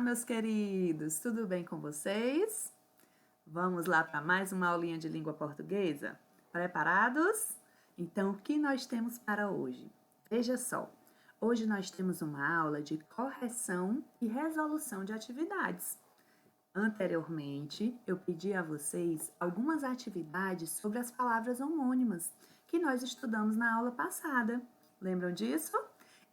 meus queridos, tudo bem com vocês? Vamos lá para mais uma aulinha de língua portuguesa? Preparados? Então, o que nós temos para hoje? Veja só, hoje nós temos uma aula de correção e resolução de atividades. Anteriormente, eu pedi a vocês algumas atividades sobre as palavras homônimas que nós estudamos na aula passada. Lembram disso?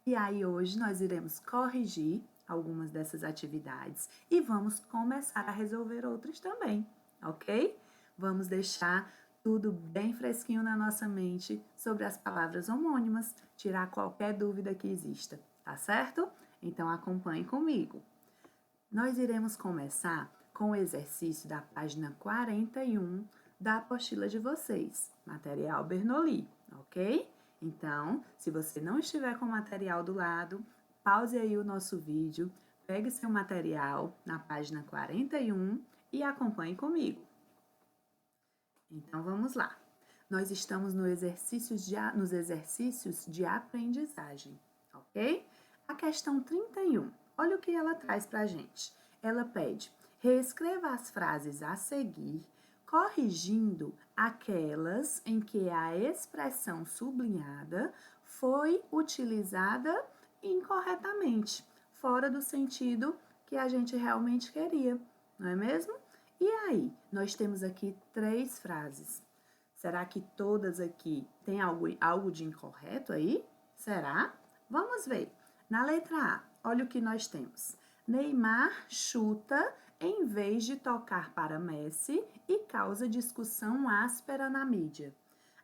E aí, hoje nós iremos corrigir algumas dessas atividades e vamos começar a resolver outras também, ok? Vamos deixar tudo bem fresquinho na nossa mente sobre as palavras homônimas, tirar qualquer dúvida que exista, tá certo? Então acompanhe comigo. Nós iremos começar com o exercício da página 41 da apostila de vocês, material Bernoulli, ok? Então, se você não estiver com o material do lado, pause aí o nosso vídeo, pegue seu material na página 41 e acompanhe comigo. Então, vamos lá. Nós estamos nos exercícios de aprendizagem, ok? A questão 31, olha o que ela traz para a gente. Ela pede, reescreva as frases a seguir, corrigindo aquelas em que a expressão sublinhada foi utilizada incorretamente, fora do sentido que a gente realmente queria, não é mesmo? E aí, nós temos aqui 3 frases. Será que todas aqui têm algo de incorreto aí? Será? Vamos ver. Na letra A, olha o que nós temos. Neymar chuta em vez de tocar para Messi e causa discussão áspera na mídia.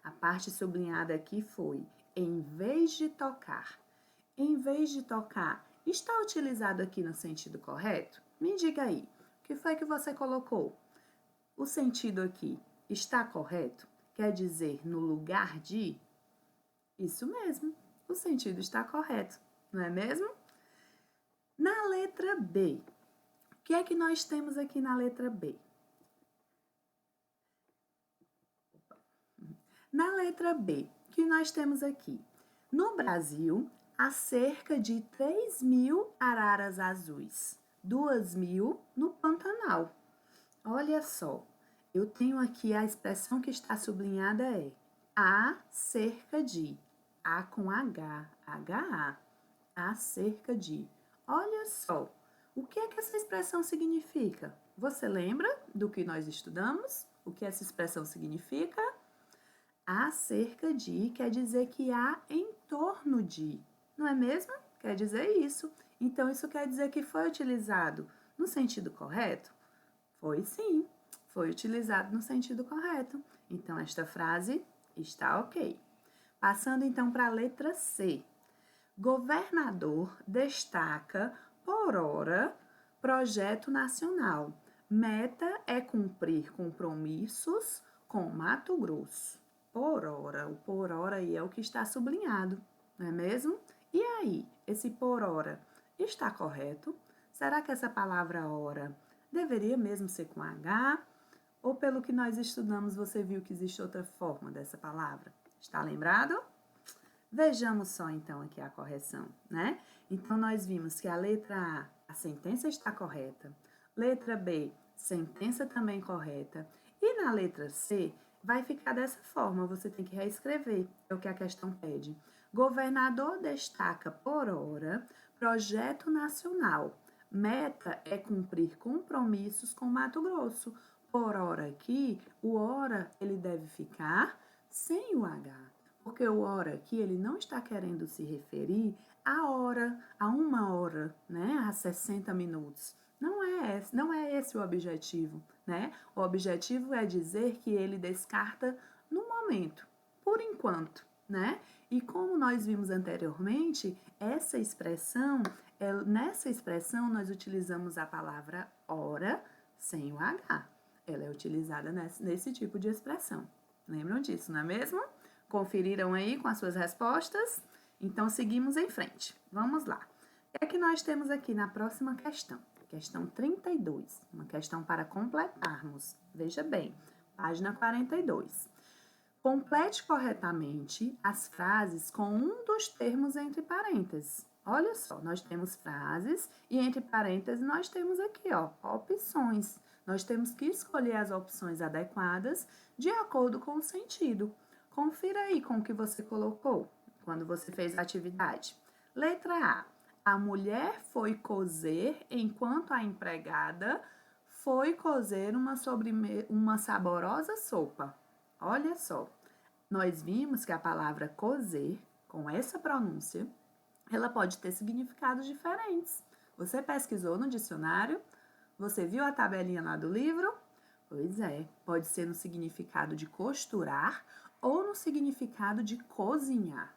A parte sublinhada aqui foi em vez de tocar. Em vez de tocar, está utilizado aqui no sentido correto? Me diga aí, o que foi que você colocou? O sentido aqui está correto? Quer dizer, no lugar de? Isso mesmo, o sentido está correto, não é mesmo? Na letra B, o que é que nós temos aqui na letra B? Na letra B, o que nós temos aqui? No Brasil, há cerca de 3.000 araras azuis, 2.000 no Pantanal. Olha só, eu tenho aqui a expressão que está sublinhada é há cerca de, A com H, H-A, há cerca de. Olha só, o que é que essa expressão significa? Você lembra do que nós estudamos? O que essa expressão significa? Há cerca de quer dizer que há em torno de, não é mesmo? Quer dizer isso. Então, isso quer dizer que foi utilizado no sentido correto? Foi sim, foi utilizado no sentido correto. Então, esta frase está ok. Passando então para a letra C. Governador destaca, por hora, projeto nacional. Meta é cumprir compromissos com Mato Grosso. Por hora, o por hora aí é o que está sublinhado, não é mesmo? E aí, esse por hora está correto? Será que essa palavra hora deveria mesmo ser com H? Ou pelo que nós estudamos, você viu que existe outra forma dessa palavra? Está lembrado? Vejamos só então aqui a correção, né? Então, nós vimos que a letra A sentença está correta. Letra B, sentença também correta. E na letra C, vai ficar dessa forma, você tem que reescrever, é o que a questão pede. Governador destaca por hora, projeto nacional. Meta é cumprir compromissos com Mato Grosso. Por hora aqui, o hora ele deve ficar sem o H. Porque o hora aqui, ele não está querendo se referir à hora, a 1 hora, né? A 60 minutos. Não é esse o objetivo, né? O objetivo é dizer que ele descarta no momento, por enquanto, né? E como nós vimos anteriormente, nessa expressão nós utilizamos a palavra hora sem o H. Ela é utilizada nesse tipo de expressão. Lembram disso, não é mesmo? Conferiram aí com as suas respostas? Então, seguimos em frente. Vamos lá. O que é que nós temos aqui na próxima questão? Questão 32, uma questão para completarmos. Veja bem, página 42. Complete corretamente as frases com um dos termos entre parênteses. Olha só, nós temos frases e entre parênteses nós temos aqui, ó, opções. Nós temos que escolher as opções adequadas de acordo com o sentido. Confira aí com o que você colocou quando você fez a atividade. Letra A. A mulher foi cozer enquanto a empregada foi cozer uma saborosa sopa. Olha só, nós vimos que a palavra cozer, com essa pronúncia, ela pode ter significados diferentes. Você pesquisou no dicionário? Você viu a tabelinha lá do livro? Pois é, pode ser no significado de costurar ou no significado de cozinhar.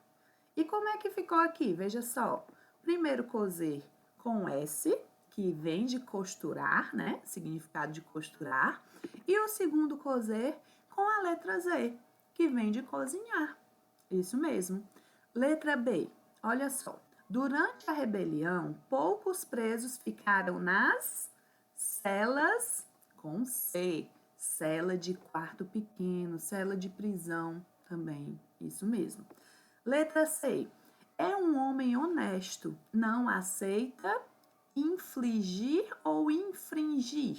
E como é que ficou aqui? Veja só. Primeiro cozer com S, que vem de costurar, né? Significado de costurar. E o segundo cozer com a letra Z, que vem de cozinhar. Isso mesmo. Letra B. Olha só. Durante a rebelião, poucos presos ficaram nas celas com C. Cela de quarto pequeno, cela de prisão também. Isso mesmo. Letra C. É um homem honesto, não aceita infligir ou infringir.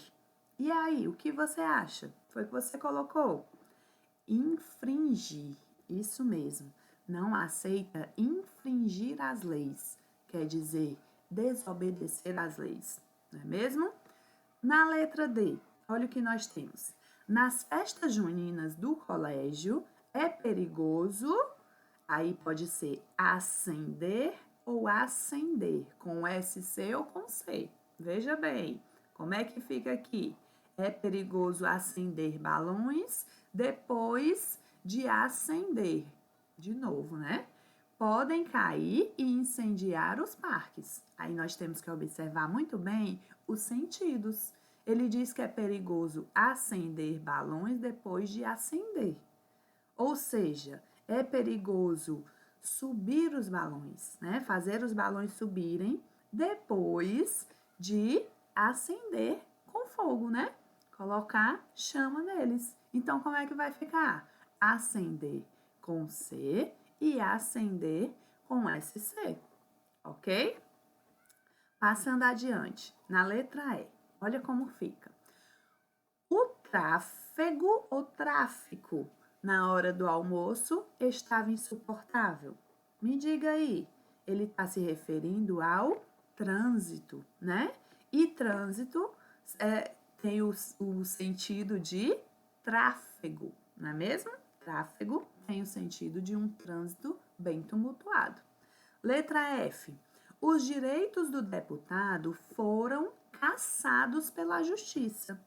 E aí, o que você acha? Foi o que você colocou? Infringir. Isso mesmo. Não aceita infringir as leis. Quer dizer, desobedecer às leis. Não é mesmo? Na letra D, olha o que nós temos. Nas festas juninas do colégio, é perigoso. Aí pode ser acender ou acender, com SC ou com C. Veja bem, como é que fica aqui? É perigoso acender balões depois de acender. De novo, né? Podem cair e incendiar os parques. Aí nós temos que observar muito bem os sentidos. Ele diz que é perigoso acender balões depois de acender. Ou seja, é perigoso subir os balões, né? Fazer os balões subirem depois de acender com fogo, né? Colocar chama neles. Então, como é que vai ficar? Acender com C e acender com SC, ok? Passando adiante, na letra E, olha como fica. O tráfego ou tráfico na hora do almoço estava insuportável. Me diga aí, ele está se referindo ao trânsito, né? E trânsito tem o sentido de tráfego, não é mesmo? Tráfego tem o sentido de um trânsito bem tumultuado. Letra F. Os direitos do deputado foram cassados pela justiça.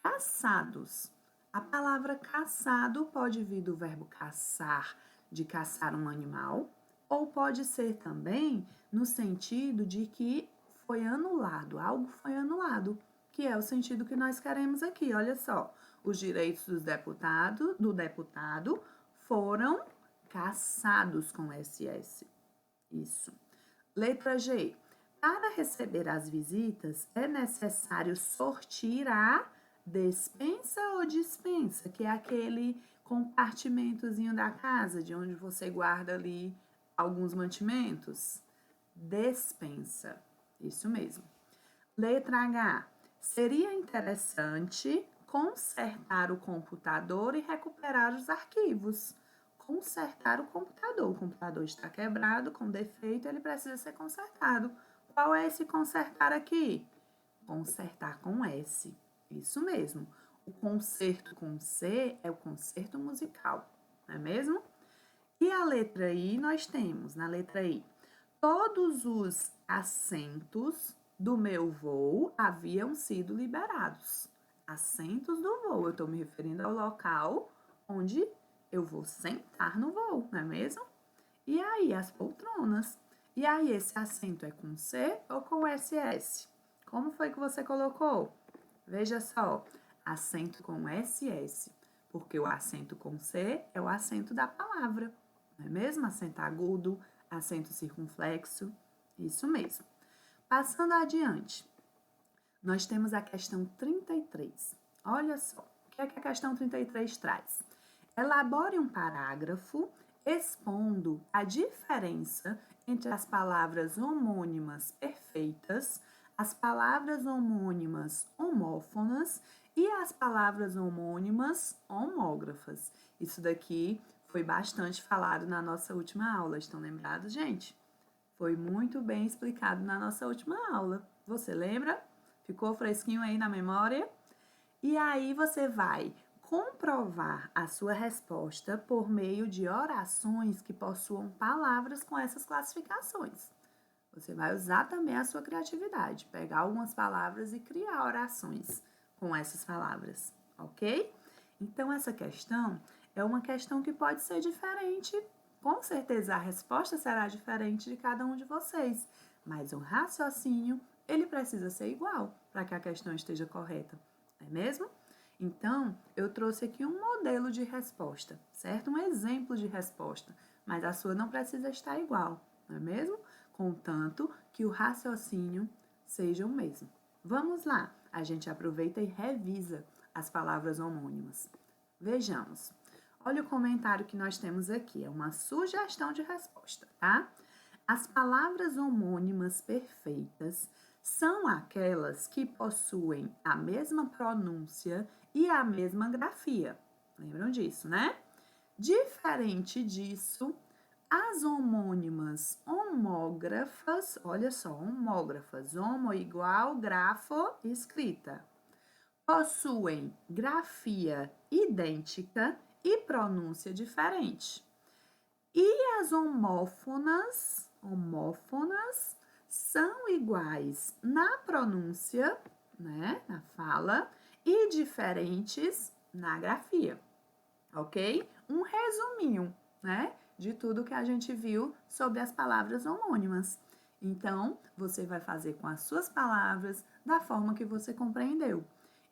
Caçados. A palavra caçado pode vir do verbo caçar, de caçar um animal, ou pode ser também no sentido de que foi anulado, algo foi anulado, que é o sentido que nós queremos aqui. Olha só, os direitos do deputado foram caçados com SS. Isso. Letra G. Para receber as visitas, é necessário sortir a despensa ou dispensa, que é aquele compartimentozinho da casa, de onde você guarda ali alguns mantimentos. Despensa. Isso mesmo. Letra H. Seria interessante consertar o computador e recuperar os arquivos. Consertar o computador está quebrado, com defeito, ele precisa ser consertado. Qual é esse consertar aqui? Consertar com S. Isso mesmo. O concerto com C é o concerto musical, não é mesmo? E a letra I, nós temos, na letra I, todos os assentos do meu voo haviam sido liberados. Assentos do voo, eu estou me referindo ao local onde eu vou sentar no voo, não é mesmo? E aí, as poltronas. E aí, esse assento é com C ou com SS? Como foi que você colocou? Veja só, acento com SS, porque o acento com C é o acento da palavra, não é mesmo? Acento agudo, acento circunflexo, isso mesmo. Passando adiante, nós temos a questão 33. Olha só, o que é que a questão 33 traz? Elabore um parágrafo expondo a diferença entre as palavras homônimas perfeitas, as palavras homônimas homófonas e as palavras homônimas homógrafas. Isso daqui foi bastante falado na nossa última aula, estão lembrados, gente? Foi muito bem explicado na nossa última aula. Você lembra? Ficou fresquinho aí na memória? E aí você vai comprovar a sua resposta por meio de orações que possuam palavras com essas classificações. Você vai usar também a sua criatividade, pegar algumas palavras e criar orações com essas palavras, ok? Então, essa questão é uma questão que pode ser diferente. Com certeza, a resposta será diferente de cada um de vocês, mas o raciocínio, ele precisa ser igual para que a questão esteja correta, não é mesmo? Então, eu trouxe aqui um modelo de resposta, certo? Um exemplo de resposta, mas a sua não precisa estar igual, não é mesmo? Contanto que o raciocínio seja o mesmo. Vamos lá, a gente aproveita e revisa as palavras homônimas. Vejamos. Olha o comentário que nós temos aqui, é uma sugestão de resposta, tá? As palavras homônimas perfeitas são aquelas que possuem a mesma pronúncia e a mesma grafia. Lembram disso, né? Diferente disso, as homônimas homógrafas, olha só, homógrafas, homo igual, grafo, escrita, possuem grafia idêntica e pronúncia diferente. E as homófonas são iguais na pronúncia, né, na fala, e diferentes na grafia, ok? Um resuminho, né, de tudo que a gente viu sobre as palavras homônimas. Então, você vai fazer com as suas palavras da forma que você compreendeu.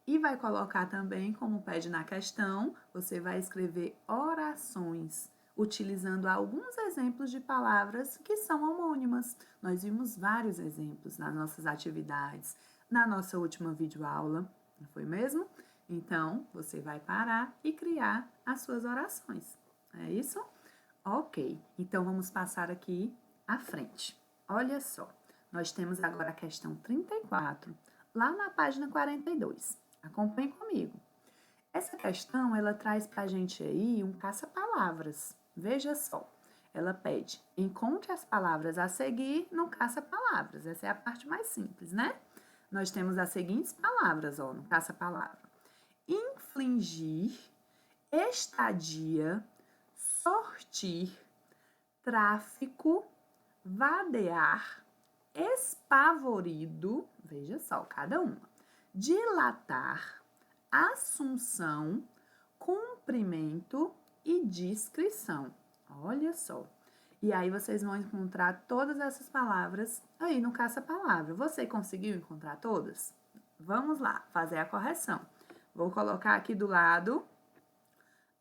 E vai colocar também, como pede na questão, você vai escrever orações, utilizando alguns exemplos de palavras que são homônimas. Nós vimos vários exemplos nas nossas atividades, na nossa última videoaula, não foi mesmo? Então, você vai parar e criar as suas orações. É isso? Ok, então vamos passar aqui à frente. Olha só, nós temos agora a questão 34, lá na página 42. Acompanhe comigo. Essa questão, ela traz para a gente aí um caça-palavras. Veja só, ela pede, encontre as palavras a seguir no caça-palavras. Essa é a parte mais simples, né? Nós temos as seguintes palavras, ó, no caça-palavra. Infligir, estadia, sortir, tráfico, vadear, espavorido, veja só, cada uma, dilatar, assunção, cumprimento e descrição. Olha só. E aí vocês vão encontrar todas essas palavras aí no caça-palavra. Você conseguiu encontrar todas? Vamos lá, fazer a correção. Vou colocar aqui do lado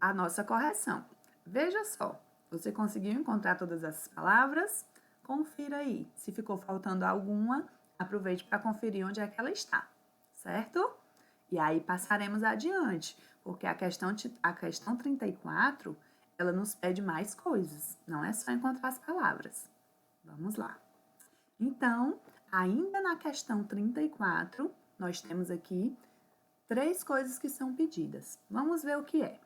a nossa correção. Veja só, você conseguiu encontrar todas essas palavras? Confira aí. Se ficou faltando alguma, aproveite para conferir onde é que ela está, certo? E aí passaremos adiante, porque a questão 34, ela nos pede mais coisas, não é só encontrar as palavras. Vamos lá. Então, ainda na questão 34, nós temos aqui 3 coisas que são pedidas. Vamos ver o que é.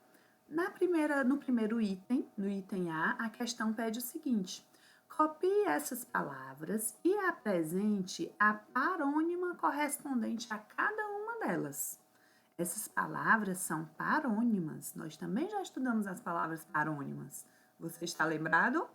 No primeiro item, no item A questão pede o seguinte: copie essas palavras e apresente a parônima correspondente a cada uma delas. Essas palavras são parônimas. Nós também já estudamos as palavras parônimas. Você está lembrado?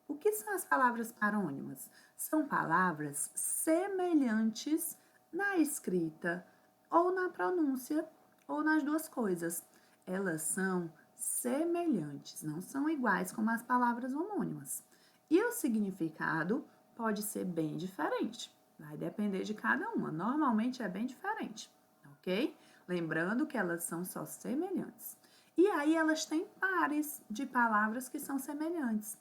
O que são as palavras parônimas? São palavras semelhantes na escrita, ou na pronúncia, ou nas duas coisas. Elas são semelhantes, não são iguais como as palavras homônimas. E o significado pode ser bem diferente, vai depender de cada uma. Normalmente é bem diferente, ok? Lembrando que elas são só semelhantes. E aí elas têm pares de palavras que são semelhantes.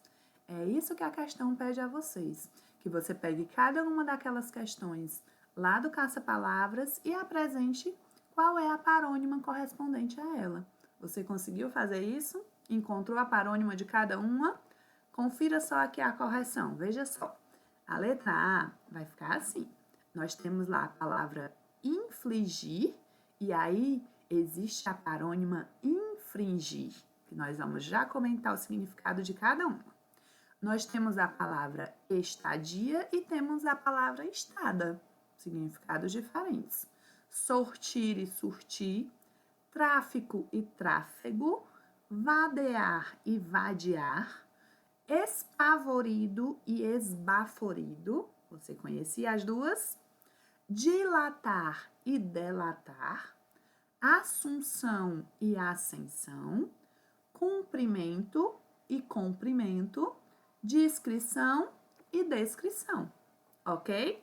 É isso que a questão pede a vocês, que você pegue cada uma daquelas questões lá do caça-palavras e apresente qual é a parônima correspondente a ela. Você conseguiu fazer isso? Encontrou a parônima de cada uma? Confira só aqui a correção, veja só. A letra A vai ficar assim. Nós temos lá a palavra infligir, e aí existe a parônima infringir, que nós vamos já comentar o significado de cada uma. Nós temos a palavra estadia e temos a palavra estada, significados diferentes. Sortir e surtir, tráfico e tráfego, vadear e vadiar, espavorido e esbaforido, você conhecia as duas? Dilatar e delatar, assunção e ascensão, cumprimento e comprimento, descrição e descrição, ok?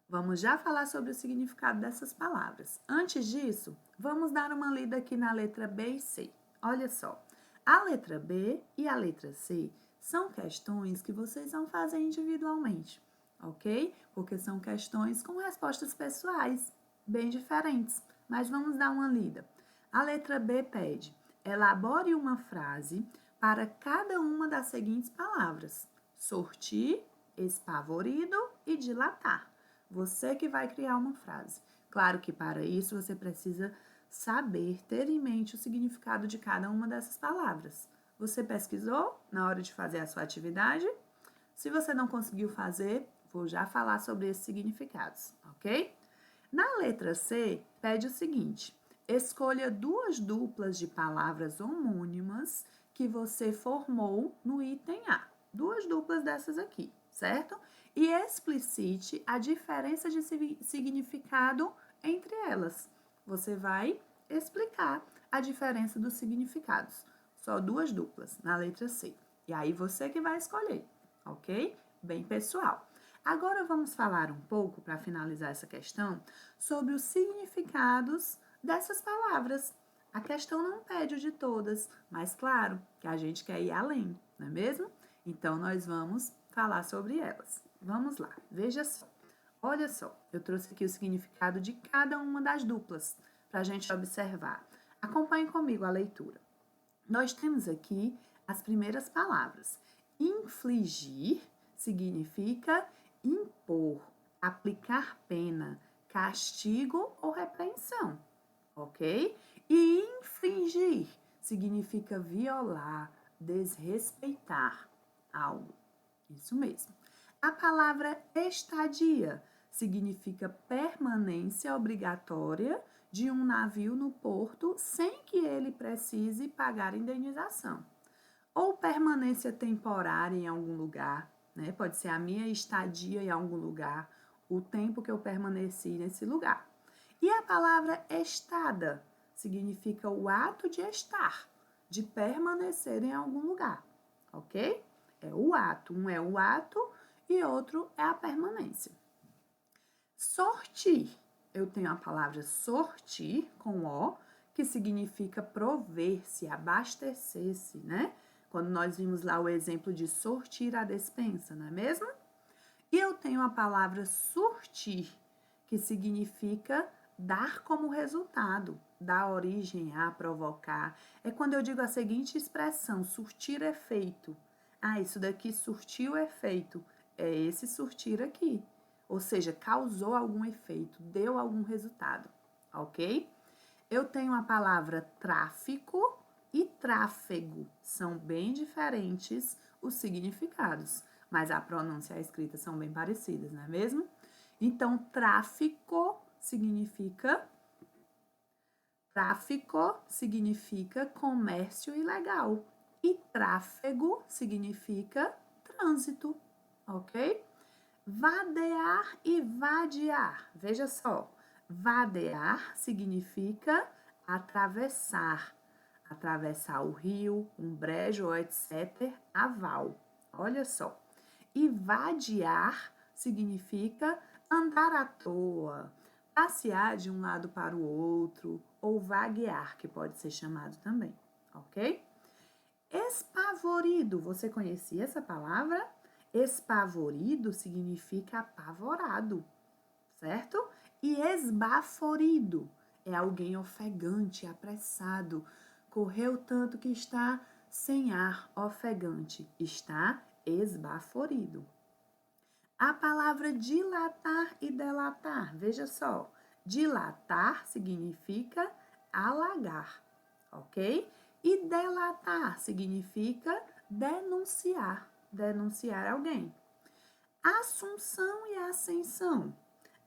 Vamos já falar sobre o significado dessas palavras. Antes disso, vamos dar uma lida aqui na letra B e C. Olha só, a letra B e a letra C são questões que vocês vão fazer individualmente, ok? Porque são questões com respostas pessoais, bem diferentes. Mas vamos dar uma lida. A letra B pede: elabore uma frase para cada uma das seguintes palavras: sortir, espavorido e dilatar. Você que vai criar uma frase. Claro que para isso você precisa saber, ter em mente o significado de cada uma dessas palavras. Você pesquisou na hora de fazer a sua atividade? Se você não conseguiu fazer, vou já falar sobre esses significados, ok? Na letra C, pede o seguinte: escolha duas duplas de palavras homônimas que você formou no item A. Duas duplas dessas aqui, certo? E explicite a diferença de significado entre elas. Você vai explicar a diferença dos significados. Só duas duplas na letra C. E aí você que vai escolher, ok? Bem pessoal. Agora vamos falar um pouco, para finalizar essa questão, sobre os significados dessas palavras. A questão não pede o de todas, mas claro que a gente quer ir além, não é mesmo? Então nós vamos falar sobre elas. Vamos lá, veja só. Olha só, eu trouxe aqui o significado de cada uma das duplas para a gente observar. Acompanhe comigo a leitura. Nós temos aqui as primeiras palavras. Infligir significa impor, aplicar pena, castigo ou repreensão, ok? E infringir significa violar, desrespeitar algo. Isso mesmo. A palavra estadia significa permanência obrigatória de um navio no porto sem que ele precise pagar indenização. Ou permanência temporária em algum lugar, né? Pode ser a minha estadia em algum lugar, o tempo que eu permaneci nesse lugar. E a palavra estada significa o ato de estar, de permanecer em algum lugar, ok? É o ato, um é o ato e outro é a permanência. Sortir, eu tenho a palavra sortir com O, que significa prover-se, abastecer-se, né? Quando nós vimos lá o exemplo de sortir a despensa, não é mesmo? E eu tenho a palavra surtir, que significa dar como resultado, dar origem a, provocar. É quando eu digo a seguinte expressão, surtir efeito. Ah, isso daqui surtiu efeito. É esse surtir aqui. Ou seja, causou algum efeito, deu algum resultado, ok? Eu tenho a palavra tráfico e tráfego. São bem diferentes os significados, mas a pronúncia e a escrita são bem parecidas, não é mesmo? Então, tráfico significa comércio ilegal e tráfego significa trânsito, ok? Vadear e vadiar. Veja só, vadear significa atravessar o rio, um brejo, etc., a val. Olha só. E vadiar significa andar à toa, passear de um lado para o outro, ou vaguear, que pode ser chamado também, ok? Espavorido, você conhecia essa palavra? Espavorido significa apavorado, certo? E esbaforido é alguém ofegante, apressado, correu tanto que está sem ar, ofegante, está esbaforido. A palavra dilatar e delatar, veja só, dilatar significa alagar, ok? E delatar significa denunciar, denunciar alguém. Assunção e ascensão.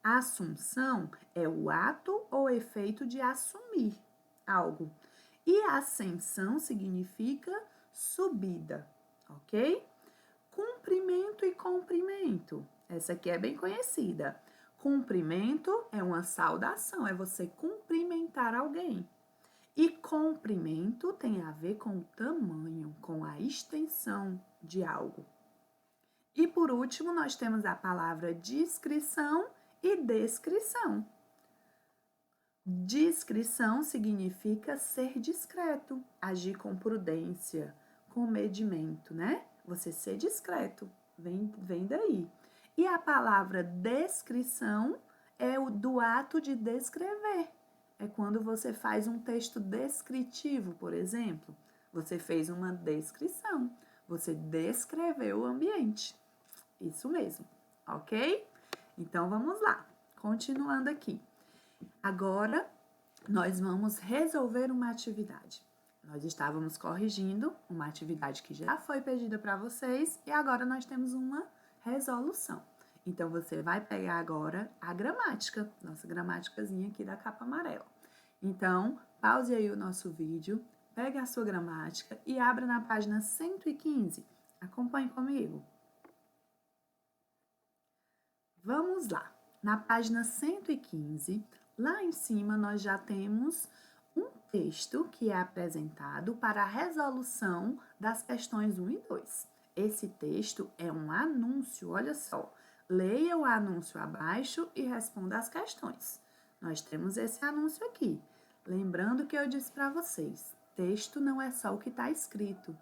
Assunção é o ato ou efeito de assumir algo. E ascensão significa subida, ok? Cumprimento e cumprimento. Essa aqui é bem conhecida. Cumprimento é uma saudação, é você cumprimentar alguém. E comprimento tem a ver com o tamanho, com a extensão de algo. E por último, nós temos a palavra discrição e descrição. Discrição significa ser discreto, agir com prudência, com medimento, né? Você ser discreto, vem daí. E a palavra descrição é o do ato de descrever. É quando você faz um texto descritivo, por exemplo. Você fez uma descrição, você descreveu o ambiente. Isso mesmo, ok? Então vamos lá, continuando aqui. Agora nós vamos resolver uma atividade. Nós estávamos corrigindo uma atividade que já foi pedida para vocês e agora nós temos uma resolução. Então você vai pegar agora a gramática, nossa gramáticazinha aqui da capa amarela. Então, pause aí o nosso vídeo, pegue a sua gramática e abra na página 115. Acompanhe comigo. Vamos lá. Na página 115, lá em cima nós já temos um texto que é apresentado para a resolução das questões 1 e 2. Esse texto é um anúncio, olha só. Leia o anúncio abaixo e responda as questões. Nós temos esse anúncio aqui. Lembrando que eu disse para vocês, texto não é só o que está escrito.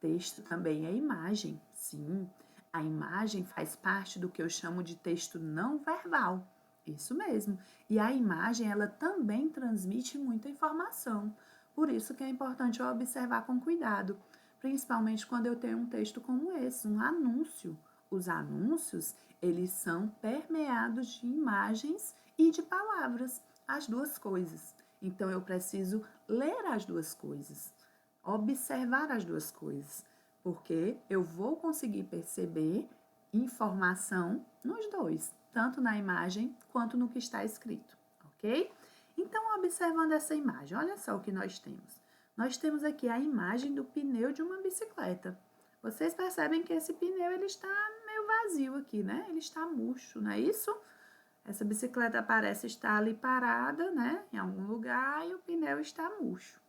Texto também é imagem, sim. A imagem faz parte do que eu chamo de texto não verbal. Isso mesmo. E a imagem, ela também transmite muita informação. Por isso que é importante eu observar com cuidado, principalmente quando eu tenho um texto como esse, um anúncio. Os anúncios, eles são permeados de imagens e de palavras, as duas coisas. Então, eu preciso ler as duas coisas, observar as duas coisas, porque eu vou conseguir perceber informação nos dois, tanto na imagem quanto no que está escrito, ok? Então, observando essa imagem, olha só o que nós temos. Nós temos aqui a imagem do pneu de uma bicicleta. Vocês percebem que esse pneu ele está meio vazio aqui, né? Ele está murcho, não é isso? Essa bicicleta parece estar ali parada, né? Em algum lugar e o pneu está murcho.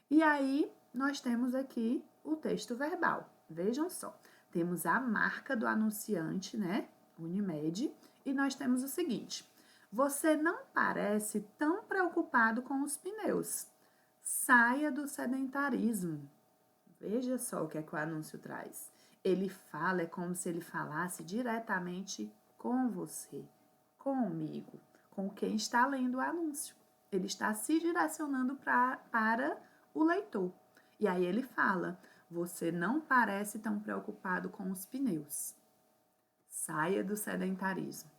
E aí, nós temos aqui o texto verbal. Vejam só, temos a marca do anunciante, né? Unimed, e nós temos o seguinte: você não parece tão preocupado com os pneus. Saia do sedentarismo. Veja só o que é que o anúncio traz. Ele fala, é como se ele falasse diretamente com você, comigo, com quem está lendo o anúncio. Ele está se direcionando para o leitor. E aí ele fala, você não parece tão preocupado com os pneus. Saia do sedentarismo.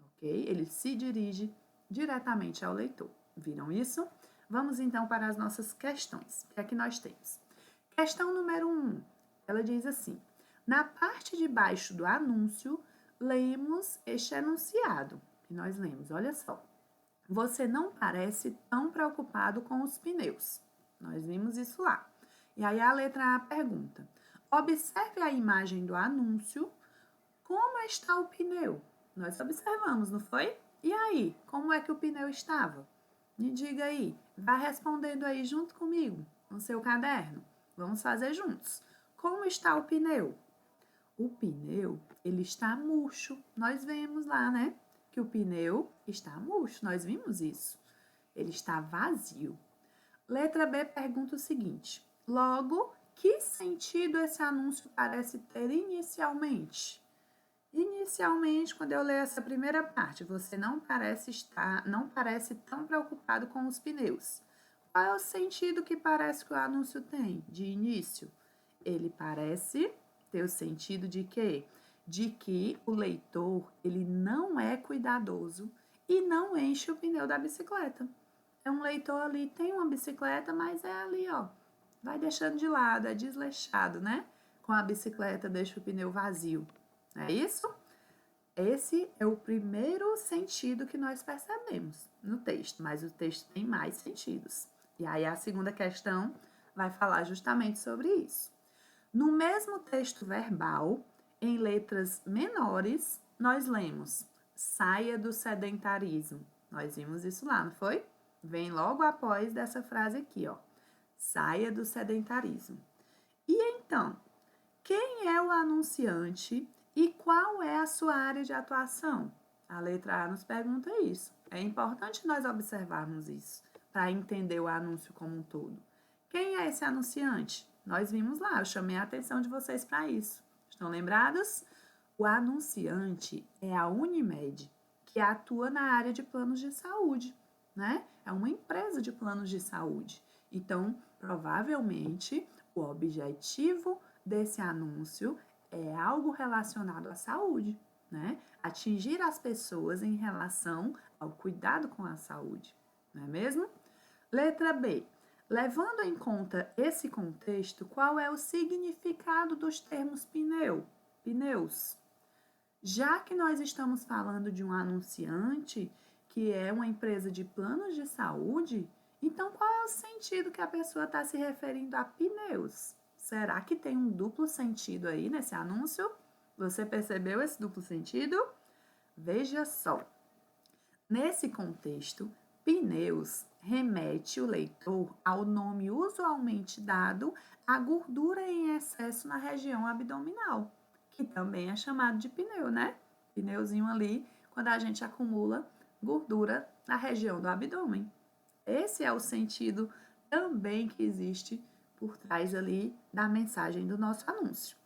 Ok? Ele se dirige diretamente ao leitor. Viram isso? Vamos então para as nossas questões. O que é que nós temos? Questão número 1. Ela diz assim, na parte de baixo do anúncio, lemos este enunciado. E nós lemos, olha só. Você não parece tão preocupado com os pneus. Nós vimos isso lá. E aí a letra A pergunta, observe a imagem do anúncio, como está o pneu? Nós observamos, não foi? E aí, como é que o pneu estava? Me diga aí, vá respondendo aí junto comigo, no seu caderno. Vamos fazer juntos. Como está o pneu? O pneu, ele está murcho. Nós vemos lá, né? Que o pneu está murcho. Nós vimos isso. Ele está vazio. Letra B pergunta o seguinte. Logo, que sentido esse anúncio parece ter inicialmente? Inicialmente, quando eu leio essa primeira parte, você não parece tão preocupado com os pneus. Qual é o sentido que parece que o anúncio tem de início? Ele parece ter o sentido de quê? De que o leitor, ele não é cuidadoso e não enche o pneu da bicicleta. É um leitor ali, tem uma bicicleta, mas é ali, ó, vai deixando de lado, é desleixado, né? Com a bicicleta, deixa o pneu vazio. É isso? Esse é o primeiro sentido que nós percebemos no texto, mas o texto tem mais sentidos. E aí a segunda questão vai falar justamente sobre isso. No mesmo texto verbal, em letras menores, nós lemos: saia do sedentarismo. Nós vimos isso lá, não foi? Vem logo após dessa frase aqui, ó. Saia do sedentarismo. E então, quem é o anunciante e qual é a sua área de atuação? A letra A nos pergunta isso. É importante nós observarmos isso para entender o anúncio como um todo. Quem é esse anunciante? Nós vimos lá, eu chamei a atenção de vocês para isso. Estão lembrados? O anunciante é a Unimed, que atua na área de planos de saúde, né? É uma empresa de planos de saúde. Então, provavelmente, o objetivo desse anúncio é algo relacionado à saúde, né? Atingir as pessoas em relação ao cuidado com a saúde, não é mesmo? Letra B. Levando em conta esse contexto, qual é o significado dos termos pneus? Já que nós estamos falando de um anunciante, que é uma empresa de planos de saúde, então qual é o sentido que a pessoa está se referindo a pneus? Será que tem um duplo sentido aí nesse anúncio? Você percebeu esse duplo sentido? Veja só. Nesse contexto, pneus remete o leitor ao nome usualmente dado à gordura em excesso na região abdominal, que também é chamado de pneu, né? Pneuzinho ali, quando a gente acumula gordura na região do abdômen. Esse é o sentido também que existe por trás ali da mensagem do nosso anúncio.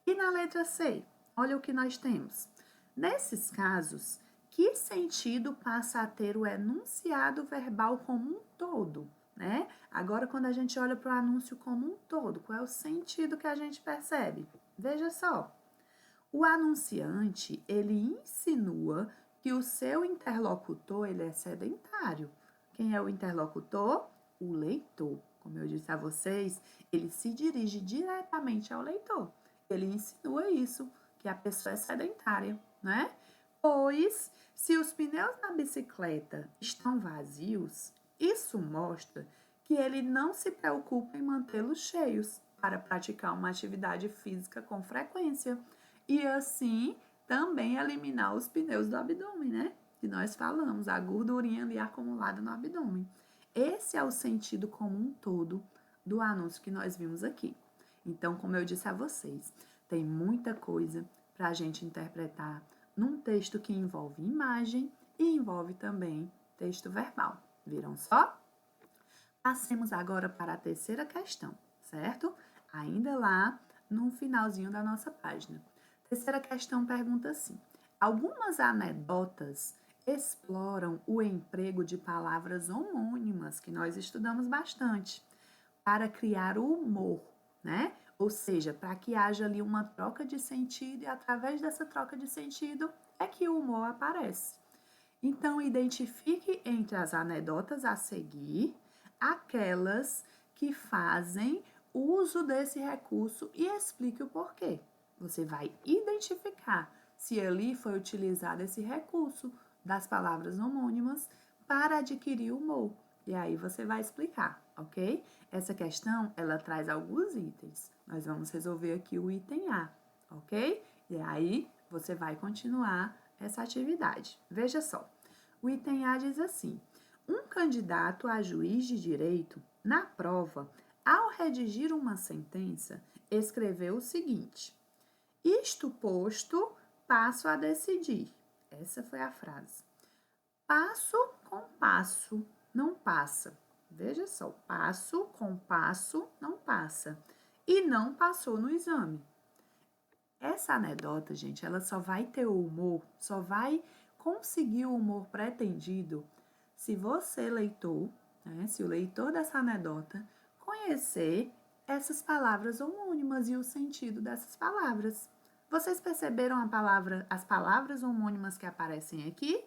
E na letra C, olha o que nós temos. Nesses casos, que sentido passa a ter o enunciado verbal como um todo, né? Agora, quando a gente olha para o anúncio como um todo, qual é o sentido que a gente percebe? Veja só. O anunciante, ele insinua que o seu interlocutor, ele é sedentário. Quem é o interlocutor? O leitor. Como eu disse a vocês, ele se dirige diretamente ao leitor. Ele insinua isso, que a pessoa é sedentária, né? Pois, se os pneus da bicicleta estão vazios, isso mostra que ele não se preocupa em mantê-los cheios para praticar uma atividade física com frequência e assim também eliminar os pneus do abdômen, né? Que nós falamos, a gordurinha ali acumulada no abdômen. Esse é o sentido como um todo do anúncio que nós vimos aqui. Então, como eu disse a vocês, tem muita coisa para a gente interpretar num texto que envolve imagem e envolve também texto verbal. Viram só? Passemos agora para a terceira questão, certo? Ainda lá no finalzinho da nossa página. Terceira questão pergunta assim: algumas anedotas exploram o emprego de palavras homônimas, que nós estudamos bastante, para criar o humor, né? Ou seja, para que haja ali uma troca de sentido e através dessa troca de sentido é que o humor aparece. Então, identifique entre as anedotas a seguir aquelas que fazem uso desse recurso e explique o porquê. Você vai identificar se ali foi utilizado esse recurso das palavras homônimas para adquirir o humor. E aí você vai explicar, ok? Essa questão, ela traz alguns itens. Nós vamos resolver aqui o item A, ok? E aí você vai continuar essa atividade. Veja só, o item A diz assim: um candidato a juiz de direito, na prova, ao redigir uma sentença, escreveu o seguinte: isto posto, passo a decidir. Essa foi a frase. Passo com passo não passa. Veja só, passo com passo não passa. E não passou no exame. Essa anedota, gente, ela só vai ter o humor, só vai conseguir o humor pretendido se você, leitor, né? Se o leitor dessa anedota conhecer essas palavras homônimas e o sentido dessas palavras. Vocês perceberam as palavras homônimas que aparecem aqui?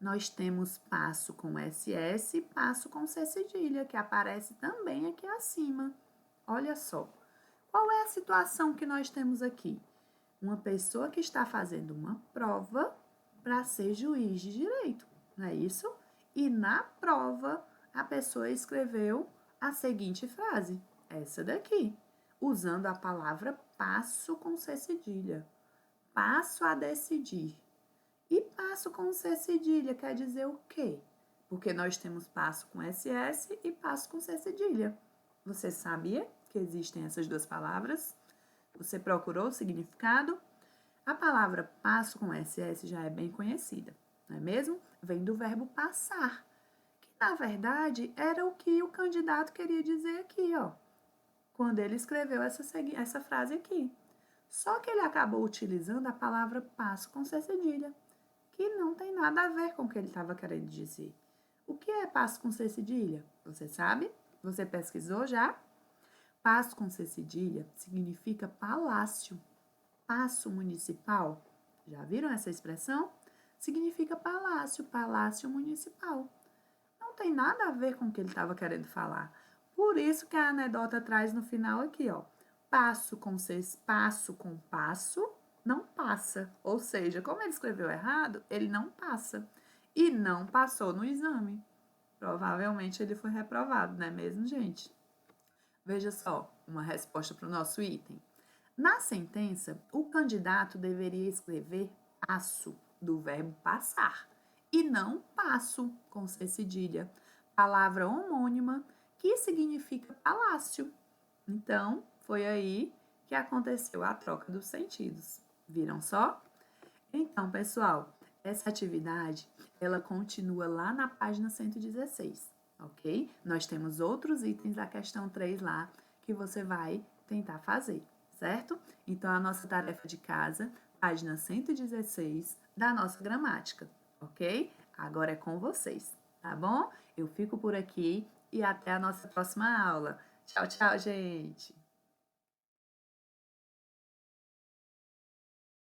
Nós temos passo com SS e passo com C cedilha, que aparece também aqui acima. Olha só. Qual é a situação que nós temos aqui? Uma pessoa que está fazendo uma prova para ser juiz de direito, não é isso? E na prova, a pessoa escreveu a seguinte frase, essa daqui, usando a palavra passo com C cedilha. Passo a decidir. E passo com C cedilha quer dizer o quê? Porque nós temos passo com SS e passo com C cedilha. Você sabia que existem essas duas palavras? Você procurou o significado? A palavra passo com SS já é bem conhecida, não é mesmo? Vem do verbo passar, que na verdade era o que o candidato queria dizer aqui, ó, quando ele escreveu essa frase aqui. Só que ele acabou utilizando a palavra passo com C cedilha, que não tem nada a ver com o que ele estava querendo dizer. O que é passo com C cedilha? Você sabe? Você pesquisou já? Passo com C cedilha significa palácio. Paço municipal. Já viram essa expressão? Significa palácio, palácio municipal. Não tem nada a ver com o que ele estava querendo falar. Por isso que a anedota traz no final aqui, ó. Passo com passo, não passa. Ou seja, como ele escreveu errado, ele não passa. E não passou no exame. Provavelmente ele foi reprovado, não é mesmo, gente? Veja só, uma resposta para o nosso item. Na sentença, o candidato deveria escrever passo, do verbo passar, e não passo, com C cedilha, palavra homônima que significa palácio. Então, foi aí que aconteceu a troca dos sentidos. Viram só? Então, pessoal, essa atividade, ela continua lá na página 116, ok? Nós temos outros itens da questão 3 lá que você vai tentar fazer, certo? Então, a nossa tarefa de casa, página 116 da nossa gramática, ok? Agora é com vocês, tá bom? Eu fico por aqui e até a nossa próxima aula. Tchau, tchau, gente!